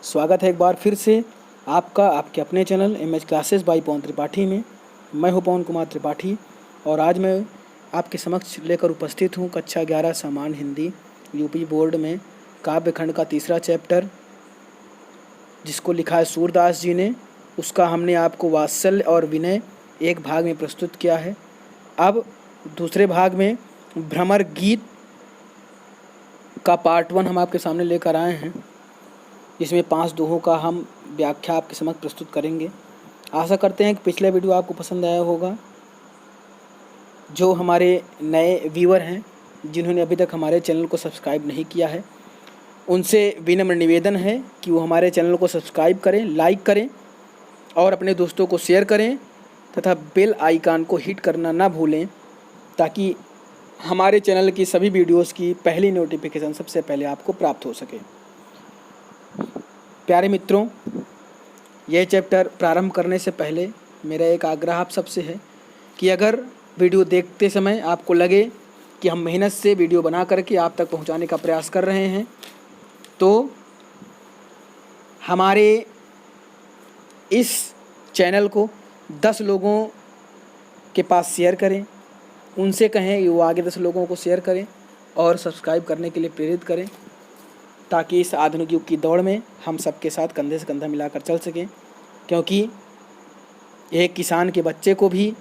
स्वागत है एक बार फिर से आपका आपके अपने चैनल एमएच क्लासेस बाई पवन त्रिपाठी में। मैं हूं पवन कुमार त्रिपाठी और आज मैं आपके समक्ष लेकर उपस्थित हूं कक्षा 11 सामान्य हिंदी यूपी बोर्ड में काव्य खंड का तीसरा चैप्टर, जिसको लिखा है सूरदास जी ने। उसका हमने आपको वात्सल्य और विनय एक भाग में प्रस्तुत किया है। अब दूसरे भाग में भ्रमर गीत का पार्ट 1 हम आपके सामने लेकर आए हैं, जिसमें 5 दोहों का हम व्याख्या आपके समक्ष प्रस्तुत करेंगे। आशा करते हैं कि पिछला वीडियो आपको पसंद आया होगा। जो हमारे नए व्यूअर हैं, जिन्होंने अभी तक हमारे चैनल को सब्सक्राइब नहीं किया है, उनसे विनम्र निवेदन है कि वो हमारे चैनल को सब्सक्राइब करें, लाइक करें और अपने दोस्तों को शेयर करें तथा बेल आइकन को हिट करना ना भूलें, ताकि हमारे चैनल की सभी वीडियोस की पहली नोटिफिकेशन सबसे पहले आपको प्राप्त हो सके। प्यारे मित्रों, यह चैप्टर प्रारंभ करने से पहले मेरा एक आग्रह आप सबसे है कि अगर वीडियो देखते समय आपको लगे कि हम मेहनत से वीडियो बना करके आप तक पहुंचाने का प्रयास कर रहे हैं, तो हमारे इस चैनल को 10 लोगों के पास शेयर करें, उनसे कहें कि वो आगे 10 लोगों को शेयर करें और सब्सक्राइब करने के लिए प्रेरित करें, ताकि इस आधुनिक युग की दौड़ में हम सबके साथ कंधे से कंधा मिलाकर चल सकें। क्योंकि एक किसान के बच्चे को भी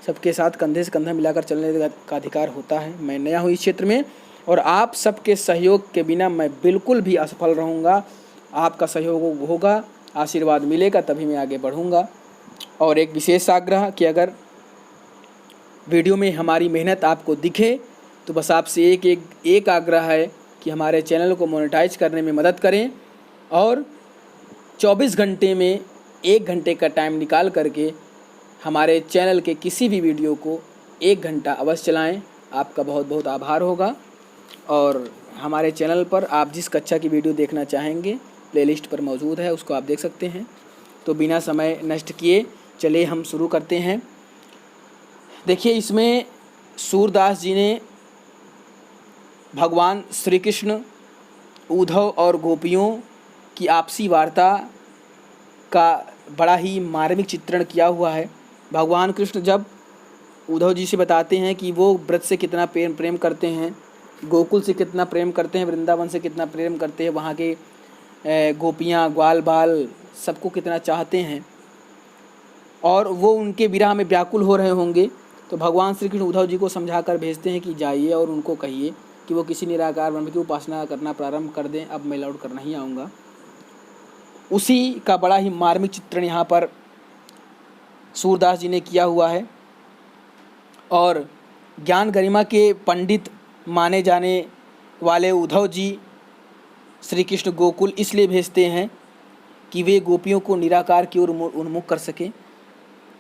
सबके साथ कंधे से कंधा मिलाकर चलने का अधिकार होता है। मैं नया हूँ इस क्षेत्र में और आप सबके सहयोग के बिना मैं बिल्कुल भी असफल रहूँगा। आपका सहयोग होगा, आशीर्वाद मिलेगा, तभी मैं आगे बढ़ूँगा। और एक विशेष आग्रह कि अगर वीडियो में हमारी मेहनत आपको दिखे तो बस आपसे एक आग्रह है कि हमारे चैनल को मोनेटाइज करने में मदद करें और 24 घंटे में 1 घंटे का टाइम निकाल करके हमारे चैनल के किसी भी वीडियो को 1 घंटा अवश्य चलाएं। आपका बहुत बहुत आभार होगा। और हमारे चैनल पर आप जिस कक्षा की वीडियो देखना चाहेंगे प्लेलिस्ट पर मौजूद है, उसको आप देख सकते हैं। तो बिना समय नष्ट किए चलिए हम शुरू करते हैं। देखिए, इसमें सूरदास जी ने भगवान श्री कृष्ण, उद्धव और गोपियों की आपसी वार्ता का बड़ा ही मार्मिक चित्रण किया हुआ है। भगवान कृष्ण जब उद्धव जी से बताते हैं कि वो ब्रज से कितना प्रेम करते हैं, गोकुल से कितना प्रेम करते हैं, वृंदावन से कितना प्रेम करते हैं, वहाँ के गोपियाँ ग्वाल बाल सबको कितना चाहते हैं और वो उनके विरह में व्याकुल हो रहे होंगे, तो भगवान श्री कृष्ण उद्धव जी को समझा कर भेजते हैं कि जाइए और उनको कहिए कि वो किसी निराकार ब्रह्म की उपासना करना प्रारंभ कर दें, अब मैं लौट कर नहीं आऊँगा। उसी का बड़ा ही मार्मिक चित्रण यहाँ पर सूरदास जी ने किया हुआ है। और ज्ञान गरिमा के पंडित माने जाने वाले उद्धव जी श्री कृष्ण गोकुल इसलिए भेजते हैं कि वे गोपियों को निराकार की ओर उन्मुख कर सकें।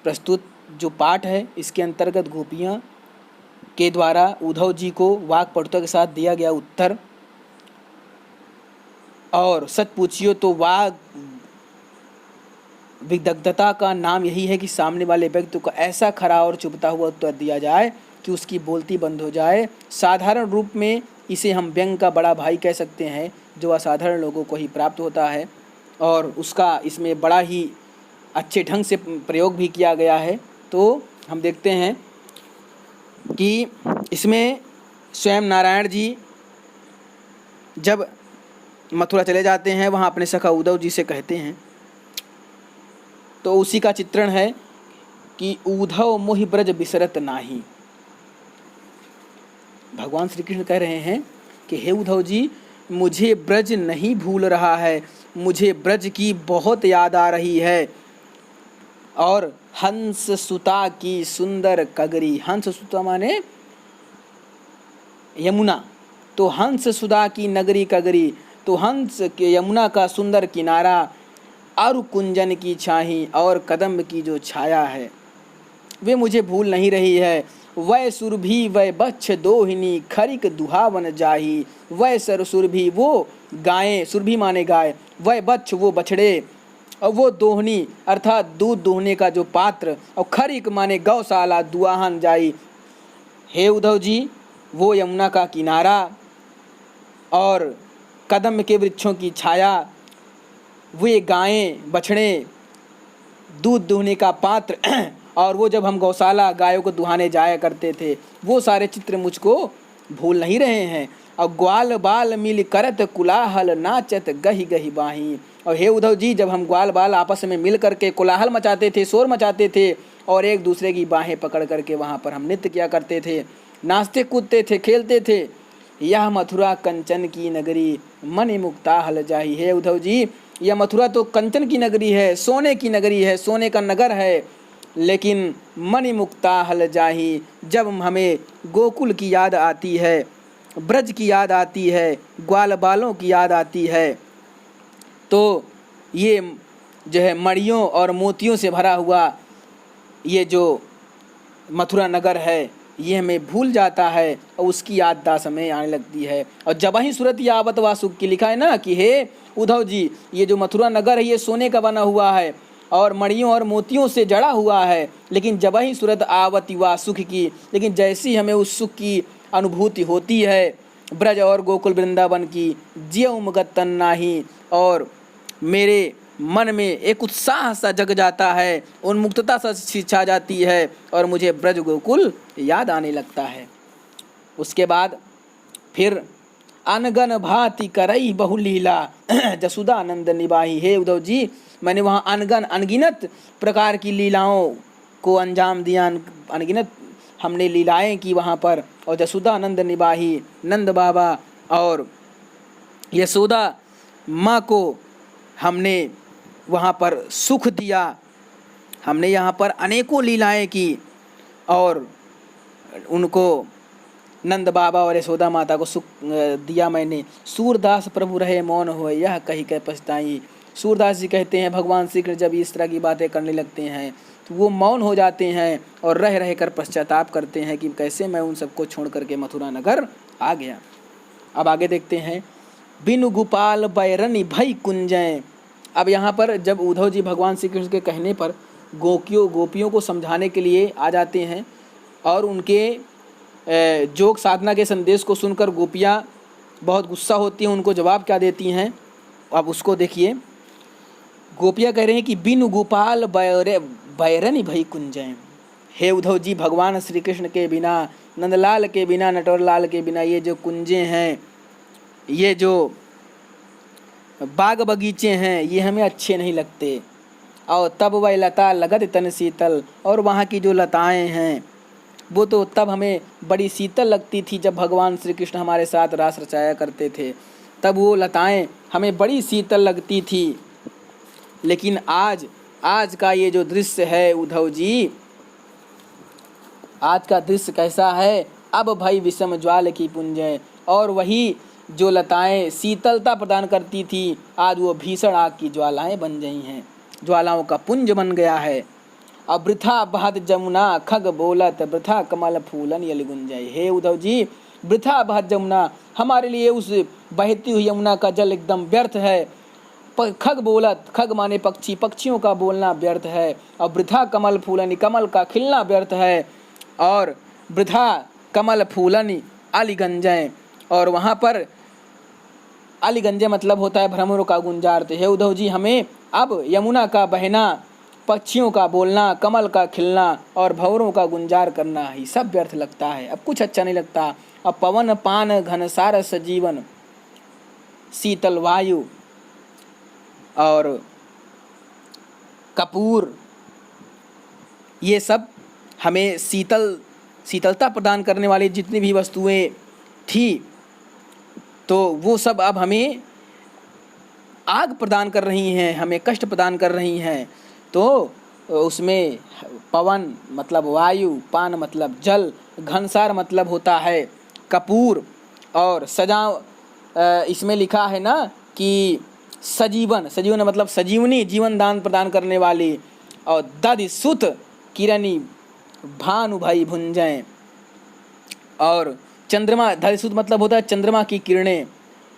प्रस्तुत जो पाठ है, इसके अंतर्गत गोपियाँ के द्वारा उद्धव जी को वाक्पटुता के साथ दिया गया उत्तर, और सच पूछिए तो वाग विदग्धता का नाम यही है कि सामने वाले व्यक्ति को ऐसा खरा और चुभता हुआ उत्तर दिया जाए कि उसकी बोलती बंद हो जाए। साधारण रूप में इसे हम व्यंग का बड़ा भाई कह सकते हैं, जो असाधारण लोगों को ही प्राप्त होता है, और उसका इसमें बड़ा ही अच्छे ढंग से प्रयोग भी किया गया है। तो हम देखते हैं कि इसमें स्वयं नारायण जी जब मथुरा चले जाते हैं, वहाँ अपने सखा उद्धव जी से कहते हैं, तो उसी का चित्रण है कि उद्धव मोहि ब्रज बिसरत नाही। भगवान श्री कृष्ण कह रहे हैं कि हे उद्धव जी, मुझे ब्रज नहीं भूल रहा है, मुझे ब्रज की बहुत याद आ रही है। और हंस सुता की सुंदर कगरी, हंस सुता माने यमुना, तो हंस सुधा की नगरी कगरी, तो हंस के यमुना का सुंदर किनारा, अरु कुंजन की छाही और कदम की जो छाया है, वे मुझे भूल नहीं रही है। वह सुरभि वह बच्छ दोहिनी खरिक दुहावन जाही, वह सर सुरभि वो गायें, सुरभि माने गाय, वह बच्छ वो बछड़े, और वो दोहनी अर्थात दूध दोहने का जो पात्र, और खरिक माने गौशाला दुआहन जाई। हे उद्धव जी, वो यमुना का किनारा और कदम के वृक्षों की छाया वे गायें बछड़े, दूध दुहने का पात्र और वो जब हम गौशाला गायों को दुहाने जाया करते थे, वो सारे चित्र मुझको भूल नहीं रहे हैं। और ग्वाल बाल मिल करत कुलाहल नाचत गही गही बाही। और हे उद्धव जी, जब हम ग्वाल बाल आपस में मिल करके कोलाहल मचाते थे, शोर मचाते थे और एक दूसरे की बाहें पकड़ करके वहाँ पर हम नृत्य किया करते थे, नाचते कूदते थे, खेलते थे। यह मथुरा कंचन की नगरी, मन मुक्ता हल जाही। हे उद्धव जी, यह मथुरा तो कंचन की नगरी है, सोने की नगरी है, सोने का नगर है, लेकिन मन मुक्ता हल जाही। जब हमें गोकुल की याद आती है, ब्रज की याद आती है, ग्वाल बालों की याद आती है, तो ये जो है मणियों और मोतियों से भरा हुआ ये जो मथुरा नगर है, ये हमें भूल जाता है और उसकी याददाश्त हमें आने लगती है। और जब ही सूरत यावत वासुक की लिखा है ना कि हे उद्धव जी, ये जो मथुरा नगर है ये सोने का बना हुआ है और मणियों और मोतियों से जड़ा हुआ है, लेकिन जब ही सूरत आवत वा सुख की, लेकिन जैसी हमें उस सुख की अनुभूति होती है ब्रज और गोकुल वृंदावन की, ज्यों मगत तन नाही, और मेरे मन में एक उत्साह सा जग जाता है, उन्मुक्तता सा छा जाती है और मुझे ब्रज गोकुल याद आने लगता है। उसके बाद फिर अनगन भांति करई बहुलीला जसुदा आनंद निभाही। हे उद्धव जी, मैंने वहाँ अनगन अनगिनत प्रकार की लीलाओं को अंजाम दिया, अनगिनत हमने लीलाएं की वहाँ पर। और जसुदा आनंद निभाही, नंद बाबा और यशोदा माँ को हमने वहाँ पर सुख दिया। हमने यहाँ पर अनेकों लीलाएं की और उनको नंद बाबा और यशोदा माता को सुख दिया मैंने। सूरदास प्रभु रहे मौन हुए, यह कही कह पछताई। सूरदास जी कहते हैं भगवान श्री कृष्ण जब इस तरह की बातें करने लगते हैं तो वो मौन हो जाते हैं और रह रह कर पश्चाताप करते हैं कि कैसे मैं उन सबको छोड़ करके मथुरा नगर आ गया। अब आगे देखते हैं, बिनु गोपाल बैरनी भई कुंजय। अब यहाँ पर जब उद्धव जी भगवान श्री कृष्ण के कहने पर गोपियों को समझाने के लिए आ जाते हैं और उनके जोग साधना के संदेश को सुनकर गोपियाँ बहुत गुस्सा होती हैं, उनको जवाब क्या देती हैं अब उसको देखिए। गोपियाँ कह रहे हैं कि बिनु गोपाल बैरनी भई कुंजय। हे उद्धव जी, भगवान श्री कृष्ण के बिना, नंदलाल के बिना, नटवरलाल के बिना ये जो कुंजें हैं, ये जो बाग बगीचे हैं, ये हमें अच्छे नहीं लगते। और तब वह लता लगत तन शीतल, और वहाँ की जो लताएं हैं वो तो तब हमें बड़ी शीतल लगती थी जब भगवान श्री कृष्ण हमारे साथ रास रचाया करते थे, तब वो लताएं हमें बड़ी शीतल लगती थी। लेकिन आज का ये जो दृश्य है उद्धव जी, आज का दृश्य कैसा है? अब भाई विषम ज्वाल की पुंजय, और वही जो लताएं शीतलता प्रदान करती थी, आज वो भीषण आग की ज्वालाएं बन गई हैं, ज्वालाओं का पुंज बन गया है। अब वृथा बहत जमुना खग बोलत, वृथा कमल फूलन यलि गुंजय। हे उद्धव जी, वृथा बहत जमुना, हमारे लिए उस बहती हुई यमुना का जल एकदम व्यर्थ है। खग बोलत, खग माने पक्षी, पक्षियों का बोलना व्यर्थ है। और वृथा कमल फूलनी, कमल का खिलना व्यर्थ है। और वृथा कमल फूलनी अलिगंजय, और वहाँ पर अलिगंजय मतलब होता है भ्रमरों का गुंजार। तो हे उद्धव जी, हमें अब यमुना का बहना, पक्षियों का बोलना, कमल का खिलना और भंवरों का गुंजार करना ही सब व्यर्थ लगता है, अब कुछ अच्छा नहीं लगता। अब पवन पान घनसार सजीवन, शीतल वायु और कपूर, ये सब हमें शीतलता प्रदान करने वाली जितनी भी वस्तुएं थी, तो वो सब अब हमें आग प्रदान कर रही हैं, हमें कष्ट प्रदान कर रही हैं। तो उसमें पवन मतलब वायु, पान मतलब जल, घनसार मतलब होता है कपूर, और इसमें लिखा है ना कि सजीवन मतलब सजीवनी, जीवन दान प्रदान करने वाली। और दधि सुत किरणी भानु भाई भुंजय, और चंद्रमा, दधिसुत मतलब होता है चंद्रमा की किरणें,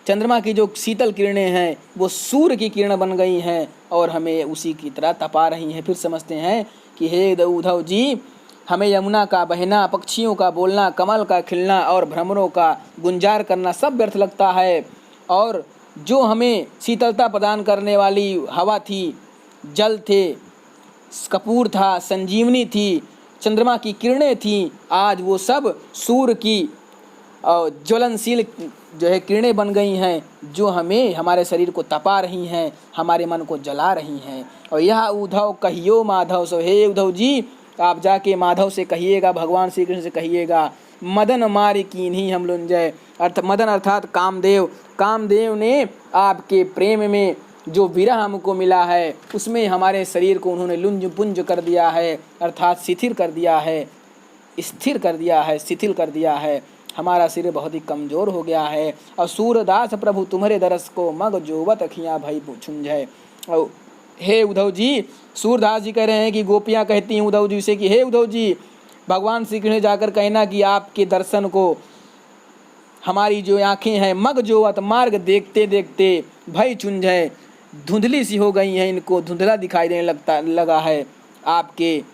चंद्रमा की जो शीतल किरणें हैं वो सूर्य की किरण बन गई हैं और हमें उसी की तरह तपा रही हैं। फिर समझते हैं कि हे उद्धव जी, हमें यमुना का बहना, पक्षियों का बोलना, कमल का खिलना और भ्रमरों का गुंजार करना सब व्यर्थ लगता है, और जो हमें शीतलता प्रदान करने वाली हवा थी, जल थे, कपूर था, संजीवनी थी, चंद्रमा की किरणें थीं, आज वो सब सूर्य की ज्वलनशील जो है किरणें बन गई हैं, जो हमें हमारे शरीर को तपा रही हैं, हमारे मन को जला रही हैं। और यह उद्धव कहियो माधव सो, हे उद्धव जी आप जाके माधव से कहिएगा, भगवान श्री कृष्ण से कहिएगा, मदन मार कीन्ही हम लुंजय। मदन अर्थात कामदेव, कामदेव ने आपके प्रेम में जो विरह हमको मिला है उसमें हमारे शरीर को उन्होंने लुंज पुंज कर दिया है, अर्थात शिथिल कर दिया है, स्थिर कर दिया है, शिथिल कर दिया है। हमारा शरीर बहुत ही कमज़ोर हो गया है। और सूरदास प्रभु तुम्हारे दरस को मग जोवत अखियाँ भई छुंझय। और हे उद्धव जी, सूरदास जी कह रहे हैं कि गोपियाँ कहती हैं उद्धव जी से कि हे उद्धव जी, भगवान श्री कृष्ण जाकर कहना कि आपके दर्शन को हमारी जो आँखें हैं मग जोवत, मार्ग देखते देखते भई छुंझय, धुंधली सी हो गई हैं, इनको धुंधला दिखाई देने लगा है आपके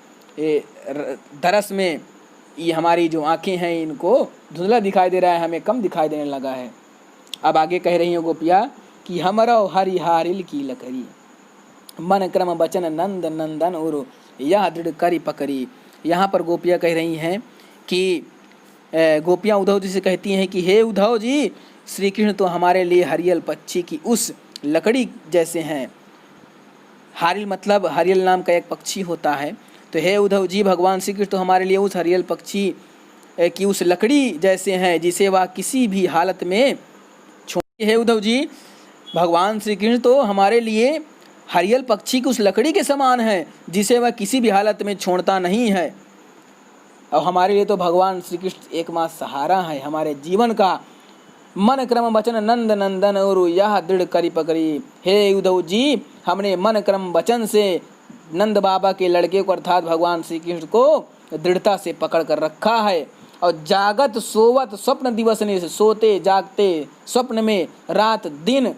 दरस में। ये हमारी जो आँखें हैं इनको धुंधला दिखाई दे रहा है, हमें कम दिखाई देने लगा है। अब आगे कह रही हैं गोपिया कि हमरो हरिहारिल की लकड़ी, मन क्रम बचन नंद नंदन और यह दृढ़ करी पकड़ी। यहाँ पर गोपियाँ कह रही हैं कि गोपियाँ उद्धव जी से कहती हैं कि हे उद्धव जी, श्री कृष्ण तो हमारे लिए हरियल पक्षी की उस लकड़ी जैसे हैं। हारिल मतलब हरियल नाम का एक पक्षी होता है। तो हे उद्धव जी, भगवान श्री कृष्ण तो हमारे लिए उस हरियल पक्षी की उस लकड़ी जैसे हैं जिसे वह किसी भी हालत में छोड़। हे उद्धव जी, भगवान श्री कृष्ण तो हमारे लिए हरियल पक्षी की उस लकड़ी के समान है जिसे वह किसी भी हालत में छोड़ता नहीं है। और हमारे लिए तो भगवान श्री कृष्ण एकमात्र सहारा है हमारे जीवन का। मन क्रम वचन नंद नंदन और यह दृढ़ करी पकड़ी। हे उद्धव जी, हमने मन क्रम वचन से नंद बाबा के लड़के को अर्थात भगवान श्री कृष्ण को दृढ़ता से पकड़ कर रखा है। और जागत सोवत स्वप्न दिवस ने, सोते जागते स्वप्न में रात दिन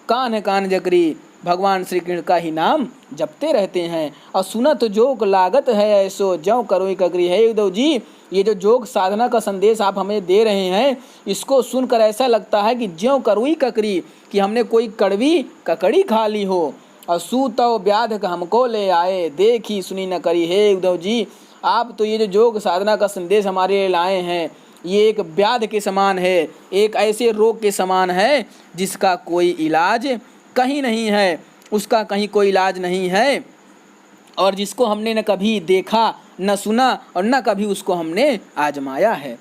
कान कान जकरी, भगवान श्री कृष्ण का ही नाम जपते रहते हैं। और सुनत जोग लागत है ऐसो ज्यों करोई ककरी। है उद्धव जी, ये जो जोग साधना का संदेश आप हमें दे रहे हैं, इसको सुनकर ऐसा लगता है कि ज्यों करोई ककरी, कि हमने कोई कड़वी ककड़ी खा ली हो। और सूतव व्याध हमको ले आए, देखी सुनी न करी। हे उद्धव जी, आप तो ये जो जोग साधना का संदेश हमारे लिए लाए हैं, ये एक व्याध के समान है, एक ऐसे रोग के समान है जिसका कोई इलाज कहीं नहीं है, उसका कहीं कोई इलाज नहीं है, और जिसको हमने न कभी देखा न सुना और न कभी उसको हमने आजमाया है।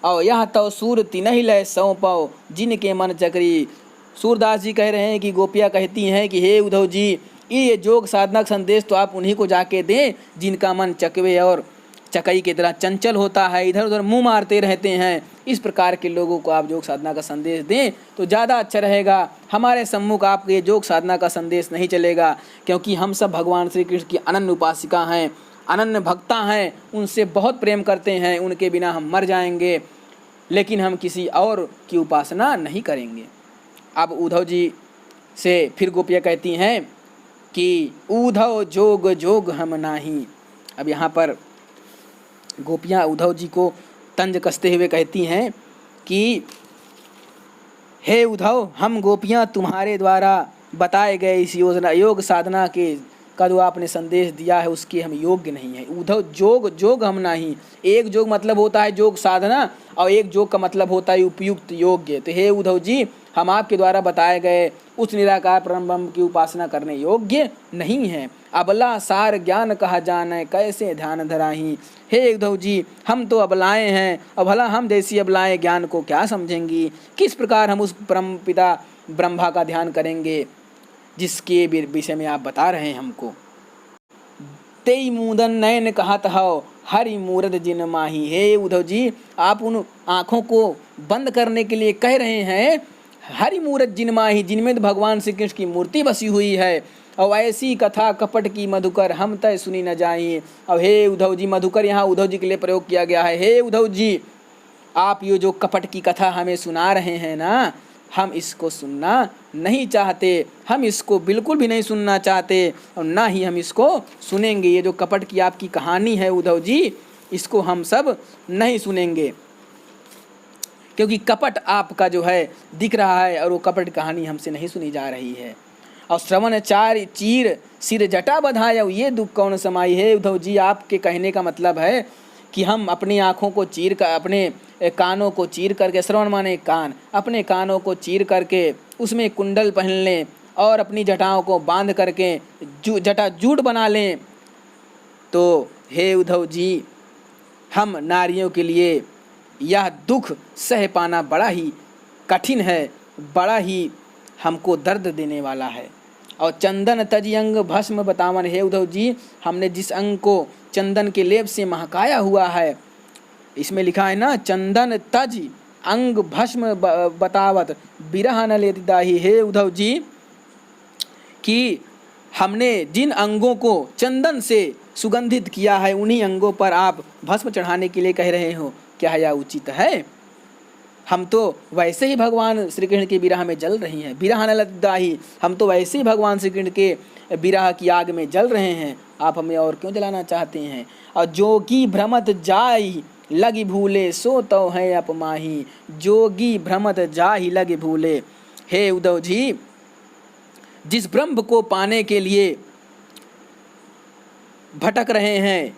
और यह तो सूर तिनहि लय सौंपो जिनके मन चकरी। सूरदास जी कह रहे हैं कि गोपियाँ कहती हैं कि हे उद्धव जी, ये जोग साधना का संदेश तो आप उन्हीं को जाके दें जिनका मन चकवे और चकई की तरह चंचल होता है, इधर उधर मुंह मारते रहते हैं। इस प्रकार के लोगों को आप योग साधना का संदेश दें तो ज़्यादा अच्छा रहेगा। हमारे सम्मुख आपके योग साधना का संदेश नहीं चलेगा, क्योंकि हम सब भगवान श्री कृष्ण की अनन्य उपासिका हैं, अनन्य भक्ता हैं, उनसे बहुत प्रेम करते हैं, उनके बिना हम मर जाएंगे, लेकिन हम किसी और की उपासना नहीं करेंगे। अब उद्धव जी से फिर गोपियाँ कहती हैं कि उद्धव जोग जोग हम नाही। अब यहाँ पर गोपियाँ उद्धव जी को तंज कसते हुए कहती हैं कि हे उद्धव, हम गोपियाँ तुम्हारे द्वारा बताए गए इस योजना योग साधना के का जो आपने संदेश दिया है उसके हम योग्य नहीं है। उद्धव जोग जोग हम नहीं, एक जोग मतलब होता है जोग साधना और एक जोग का मतलब होता है उपयुक्त योग्य। तो हे उद्धव जी, हम आपके द्वारा बताए गए उस निराकार परम ब्रह्म की उपासना करने योग्य नहीं है। अबला सार ज्ञान कहा जाने कैसे ध्यान धराही। हे उद्धव जी, हम तो अबलाएं हैं और भला हम जैसी अबलाएं ज्ञान को क्या समझेंगी। किस प्रकार हम उस परम पिता ब्रह्मा का ध्यान करेंगे जिसके विषय में आप बता रहे हैं हमको। तेई मूदन नयन कहत हो हरि मूरत जिन माही। हे उद्धव जी, आप उन आँखों को बंद करने के लिए कह रहे हैं हरि मूरत जिन माही, जिनमें तो भगवान श्री कृष्ण की मूर्ति बसी हुई है। और ऐसी कथा कपट की मधुकर हम तय सुनी न जाई। अब हे उद्धव जी, मधुकर यहाँ उद्धव जी के लिए प्रयोग किया गया है। हे उद्धव जी, आप ये जो कपट की कथा हमें सुना रहे हैं ना, हम इसको सुनना नहीं चाहते, हम इसको बिल्कुल भी नहीं सुनना चाहते और ना ही हम इसको सुनेंगे। ये जो कपट की आपकी कहानी है उद्धव जी, इसको हम सब नहीं सुनेंगे। क्योंकि कपट आपका जो है दिख रहा है और वो कपट कहानी हमसे नहीं सुनी जा रही है। और श्रवण चार चीर सिर जटा बधाया, ये दुख कौन समाई है। उद्धव जी आपके कहने का मतलब है कि हम अपनी आँखों को चीर कर, अपने कानों को चीर करके, श्रवण माने कान, अपने कानों को चीर करके उसमें कुंडल पहन लें और अपनी जटाओं को बांध करके जटा जूट बना लें। तो हे उद्धव जी, हम नारियों के लिए यह दुख सह पाना बड़ा ही कठिन है, बड़ा ही हमको दर्द देने वाला है। और चंदन तज अंग भस्म बतावन, हे उद्धव जी, हमने जिस अंग को चंदन के लेप से महकाया हुआ है, इसमें लिखा है ना, चंदन तज अंग भस्म बतावत बिरह न लेति दाही। हे उद्धव जी, कि हमने जिन अंगों को चंदन से सुगंधित किया है, उन्हीं अंगों पर आप भस्म चढ़ाने के लिए कह रहे हो, क्या यह उचित है? हम तो वैसे ही भगवान श्री कृष्ण के विरह में जल रही हैं, विरह न लेति दाही, हम तो वैसे ही भगवान श्री कृष्ण के विरह की आग में जल रहे हैं, आप हमें और क्यों जलाना चाहते हैं? और जोगी भ्रमत जाई लगी भूले सो तो है अपमाही, जोगी भ्रमत जाहि लगी भूले। हे उद्धव जी, जिस ब्रह्म को पाने के लिए भटक रहे हैं,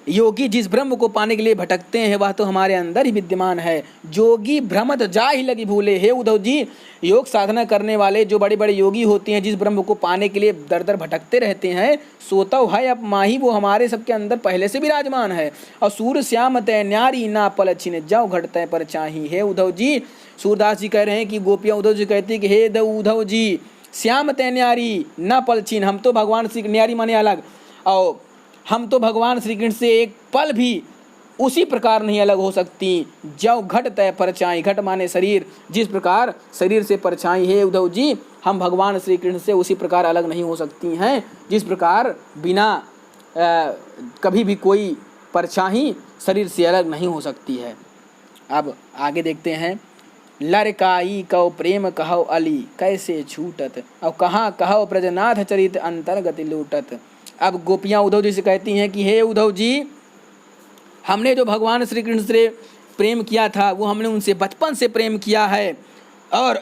योगी जिस ब्रह्म को पाने के लिए भटकते हैं, वह तो हमारे अंदर ही विद्यमान है। जोगी भ्रमत जाहि लगी भूले, हे उद्धव जी, योग साधना करने वाले जो बड़े बड़े योगी होते हैं, जिस ब्रह्म को पाने के लिए दर दर भटकते रहते हैं, सोता है अब माही, वो हमारे सबके अंदर पहले से विराजमान है। और सूर्य श्याम तय न्यारी ना पल छिन जाओ घटते पर चाही। हे उद्धव जी, सूरदास जी कह रहे हैं कि गोपियाँ उद्धव जी कहती है कि हे उद्धव जी, श्याम तय न्यारी ना पल छिन, हम तो भगवान श्री न्यारी माने अलग, और हम तो भगवान श्री कृष्ण से एक पल भी उसी प्रकार नहीं अलग हो सकती। जव घट तय परछाई, घट माने शरीर, जिस प्रकार शरीर से परछाई, हे उद्धव जी, हम भगवान श्री कृष्ण से उसी प्रकार अलग नहीं हो सकती हैं जिस प्रकार बिना कभी भी कोई परछाई शरीर से अलग नहीं हो सकती है। अब आगे देखते हैं। लड़काई कहो प्रेम कहो अली कैसे छूटत, अब कहाँ कहो ब्रजनाथ चरित अंतर्गत लूटत। अब गोपियाँ उद्धव जी से कहती हैं कि हे उद्धव जी, हमने जो भगवान श्री कृष्ण से प्रेम किया था, वो हमने उनसे बचपन से प्रेम किया है, और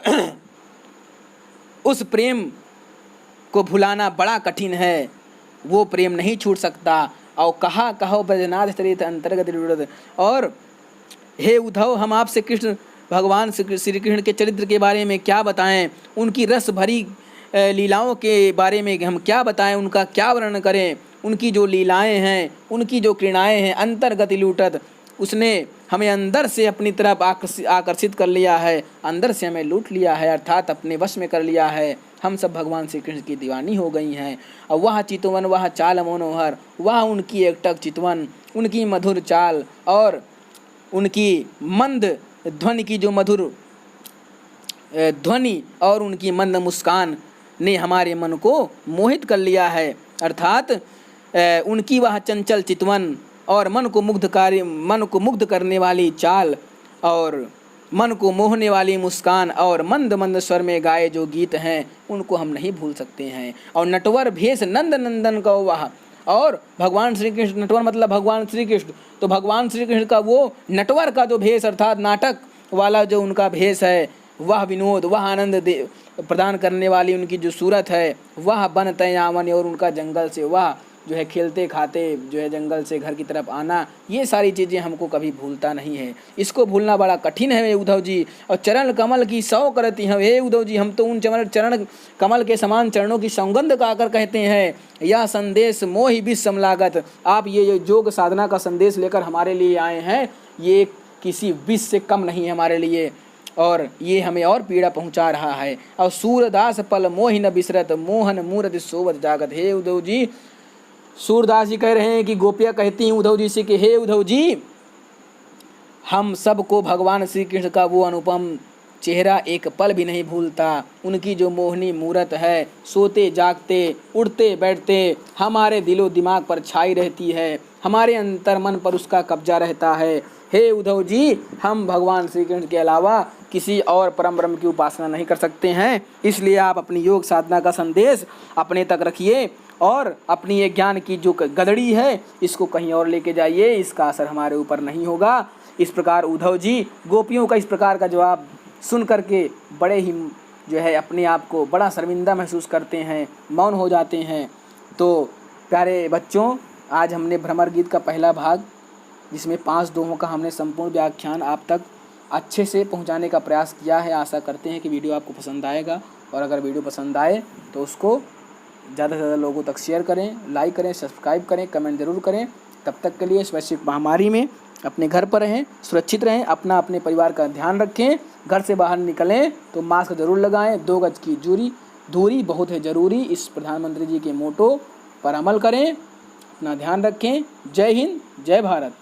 उस प्रेम को भुलाना बड़ा कठिन है, वो प्रेम नहीं छूट सकता। और कहा कहो ब्रजनाथ चरित अंतर्गत लूटत। और हे उद्धव, हम आपसे कृष्ण भगवान श्री कृष्ण के चरित्र के बारे में क्या बताएं, उनकी रस भरी लीलाओं के बारे में हम क्या बताएं, उनका क्या वर्णन करें। उनकी जो लीलाएं हैं, उनकी जो क्रीड़ाएं हैं, अंतर्गत लूटत, उसने हमें अंदर से अपनी तरफ आकर्षित कर लिया है, अंदर से हमें लूट लिया है, अर्थात अपने वश में कर लिया है। हम सब भगवान श्री कृष्ण की दीवानी हो गई हैं। और वह चितवन वह चाल मनोहर, वह उनकी एकटक चितवन, उनकी मधुर चाल और उनकी मंद ध्वनि की जो मधुर ध्वनि और उनकी मंद मुस्कान ने हमारे मन को मोहित कर लिया है। अर्थात उनकी वह चंचल चितवन और मन को मुग्ध करने वाली चाल और मन को मोहने वाली मुस्कान और मंद मंद स्वर में गाए जो गीत हैं, उनको हम नहीं भूल सकते हैं। और नटवर भेष नंद नंदन का वह, और भगवान श्री कृष्ण, नटवर मतलब भगवान श्री कृष्ण, तो भगवान श्री कृष्ण का वो नटवर का जो भेष अर्थात नाटक वाला जो उनका भेष है, वह विनोद, वह आनंद प्रदान करने वाली उनकी जो सूरत है, वह बन तय आवन, और उनका जंगल से वह जो है खेलते खाते जो है जंगल से घर की तरफ आना, ये सारी चीज़ें हमको कभी भूलता नहीं है। इसको भूलना बड़ा कठिन है उद्धव जी। और चरण कमल की सौ करती हैं, हे उद्धव जी, हम तो उन चरण कमल के समान चरणों की सौगंध गाकर कहते हैं, यह संदेश मोहि विषम लागत। आप ये योग साधना का संदेश लेकर हमारे लिए आए हैं, ये किसी विष से कम नहीं है हमारे लिए, और ये हमें और पीड़ा पहुंचा रहा है। और सूरदास पल मोहि न बिसरत, मोहन मूरत सोवत जागत। हे उद्धव जी, सूरदास जी कह रहे हैं कि गोपियाँ कहती हैं उद्धव जी से कि हे उद्धव जी, हम सबको भगवान श्री कृष्ण का वो अनुपम चेहरा एक पल भी नहीं भूलता। उनकी जो मोहनी मूरत है, सोते जागते उड़ते बैठते हमारे दिलो दिमाग पर छाई रहती है, हमारे अंतर मन पर उसका कब्जा रहता है। हे उद्धव जी, हम भगवान श्री कृष्ण के अलावा किसी और परम ब्रह्म की उपासना नहीं कर सकते हैं। इसलिए आप अपनी योग साधना का संदेश अपने तक रखिए और अपनी ये ज्ञान की जो गदड़ी है, इसको कहीं और लेके जाइए, इसका असर हमारे ऊपर नहीं होगा। इस प्रकार उद्धव जी गोपियों का इस प्रकार का जवाब सुन करके बड़े ही जो है अपने आप को बड़ा शर्मिंदा महसूस करते हैं, मौन हो जाते हैं। तो प्यारे बच्चों, आज हमने भ्रमर गीत का पहला भाग, जिसमें 5 दोहों का हमने संपूर्ण व्याख्यान आप तक अच्छे से पहुंचाने का प्रयास किया है। आशा करते हैं कि वीडियो आपको पसंद आएगा, और अगर वीडियो पसंद आए तो उसको ज़्यादा से ज़्यादा लोगों तक शेयर करें, लाइक करें, सब्सक्राइब करें, कमेंट ज़रूर करें। तब तक के लिए इस वैश्विक महामारी में अपने घर पर रहें, सुरक्षित रहें, अपने परिवार का ध्यान रखें। घर से बाहर निकलें तो मास्क ज़रूर लगाएं, 2 गज की दूरी बहुत है ज़रूरी। इस प्रधानमंत्री जी के मोटो पर अमल करें, अपना ध्यान रखें। जय हिंद, जय भारत।